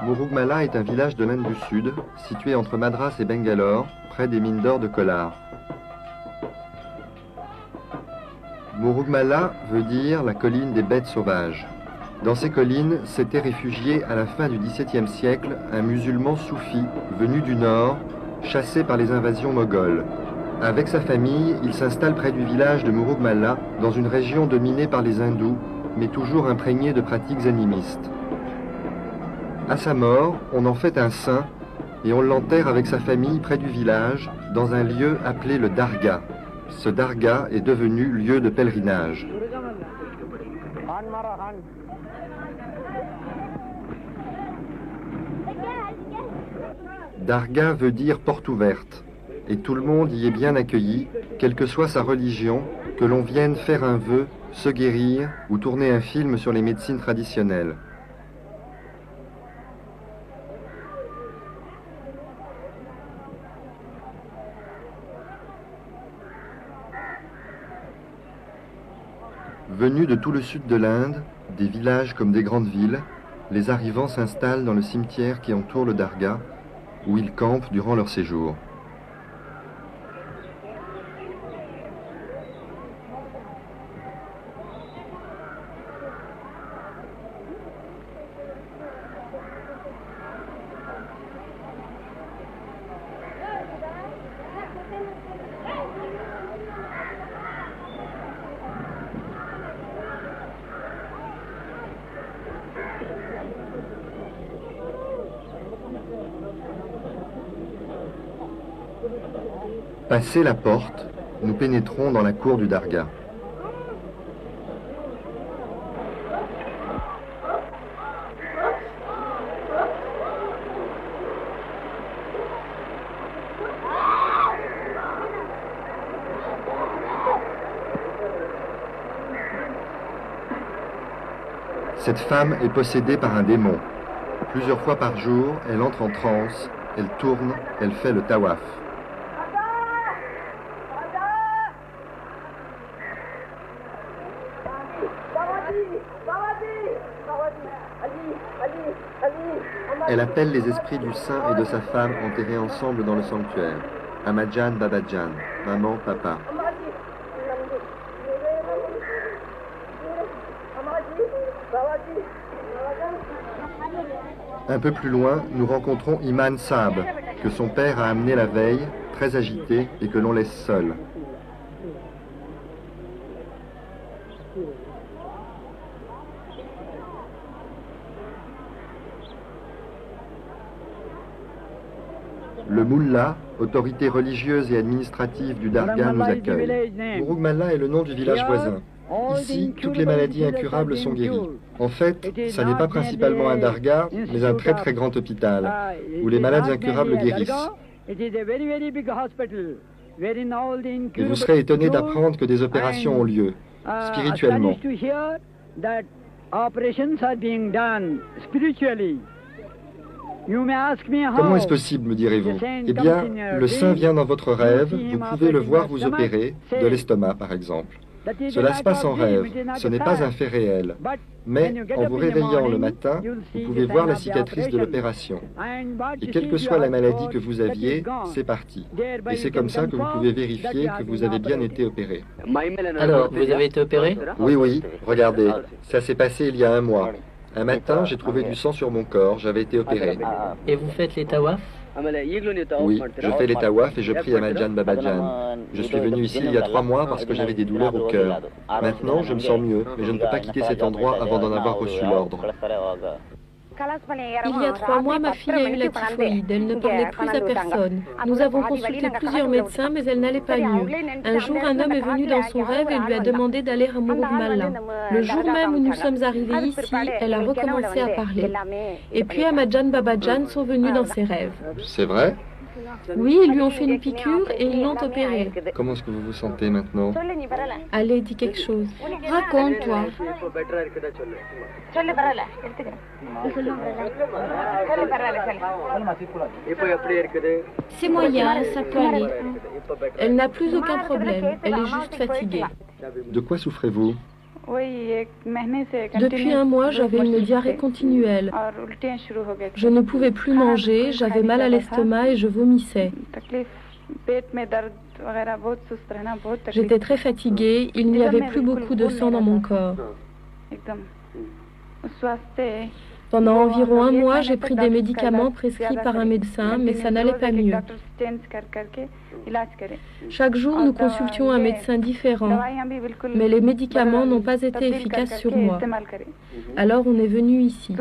Murugmala est un village de l'Inde du Sud, situé entre Madras et Bangalore, près des mines d'or de Kolar. Murugmala veut dire la colline des bêtes sauvages. Dans ces collines s'était réfugié à la fin du XVIIe siècle un musulman soufi venu du nord, chassé par les invasions mogholes. Avec sa famille, il s'installe près du village de Murugmala, dans une région dominée par les hindous, mais toujours imprégnée de pratiques animistes. À sa mort, on en fait un saint et on l'enterre avec sa famille près du village, dans un lieu appelé le Dargah. Ce Dargah est devenu lieu de pèlerinage. Dargah veut dire porte ouverte, et tout le monde y est bien accueilli, quelle que soit sa religion, que l'on vienne faire un vœu, se guérir ou tourner un film sur les médecines traditionnelles. Venus de tout le sud de l'Inde, des villages comme des grandes villes, les arrivants s'installent dans le cimetière qui entoure le Dargah, où ils campent durant leur séjour. Passé la porte, nous pénétrons dans la cour du Dargah. Cette femme est possédée par un démon. Plusieurs fois par jour, elle entre en transe, elle tourne, elle fait le tawaf. Elle appelle les esprits du saint et de sa femme enterrés ensemble dans le sanctuaire. Amajan, Babajan, maman, papa. Un peu plus loin, nous rencontrons Iman Saab, que son père a amené la veille, très agité, et que l'on laisse seul. Le Mullah, autorité religieuse et administrative du Dargah, nous accueille. Murugmala est le nom du village voisin. Ici, toutes les maladies incurables sont guéries. En fait, ça n'est pas principalement un Dargah, mais un très très grand hôpital, où les malades incurables guérissent. Et vous serez étonné d'apprendre que des opérations ont lieu, spirituellement. Comment est-ce possible, me direz-vous? Eh bien, le saint vient dans votre rêve, vous pouvez le voir vous opérer, de l'estomac par exemple. Cela se passe en rêve, ce n'est pas un fait réel. Mais en vous réveillant le matin, vous pouvez voir la cicatrice de l'opération. Et quelle que soit la maladie que vous aviez, c'est parti. Et c'est comme ça que vous pouvez vérifier que vous avez bien été opéré. Alors, vous avez été opéré? Oui, oui, regardez, ça s'est passé il y a un mois. Un matin, j'ai trouvé du sang sur mon corps, j'avais été opéré. Et vous faites les tawafs? Oui, je fais les tawafs et je prie Amajan Babajan. Je suis venu ici il y a 3 mois parce que j'avais des douleurs au cœur. Maintenant, je me sens mieux, mais je ne peux pas quitter cet endroit avant d'en avoir reçu l'ordre. Il y a 3 mois, ma fille a eu la typhoïde. Elle ne parlait plus à personne. Nous avons consulté plusieurs médecins, mais elle n'allait pas mieux. Un jour, un homme est venu dans son rêve et lui a demandé d'aller à Murugmala. Le jour même où nous sommes arrivés ici, elle a recommencé à parler. Et puis Amajan Babajan sont venus dans ses rêves. C'est vrai? Oui, ils lui ont fait une piqûre et ils l'ont opéré. Comment est-ce que vous vous sentez maintenant? Allez, dis quelque chose. Raconte-toi. C'est moyen, ça peut aller. Elle n'a plus aucun problème, elle est juste fatiguée. De quoi souffrez-vous? Depuis un mois, j'avais une diarrhée continuelle. Je ne pouvais plus manger, j'avais mal à l'estomac et je vomissais. J'étais très fatiguée, il n'y avait plus beaucoup de sang dans mon corps. Pendant environ un mois, j'ai pris des médicaments prescrits par un médecin, mais ça n'allait pas mieux. Chaque jour, nous consultions un médecin différent, mais les médicaments n'ont pas été efficaces sur moi. Alors on est venu ici.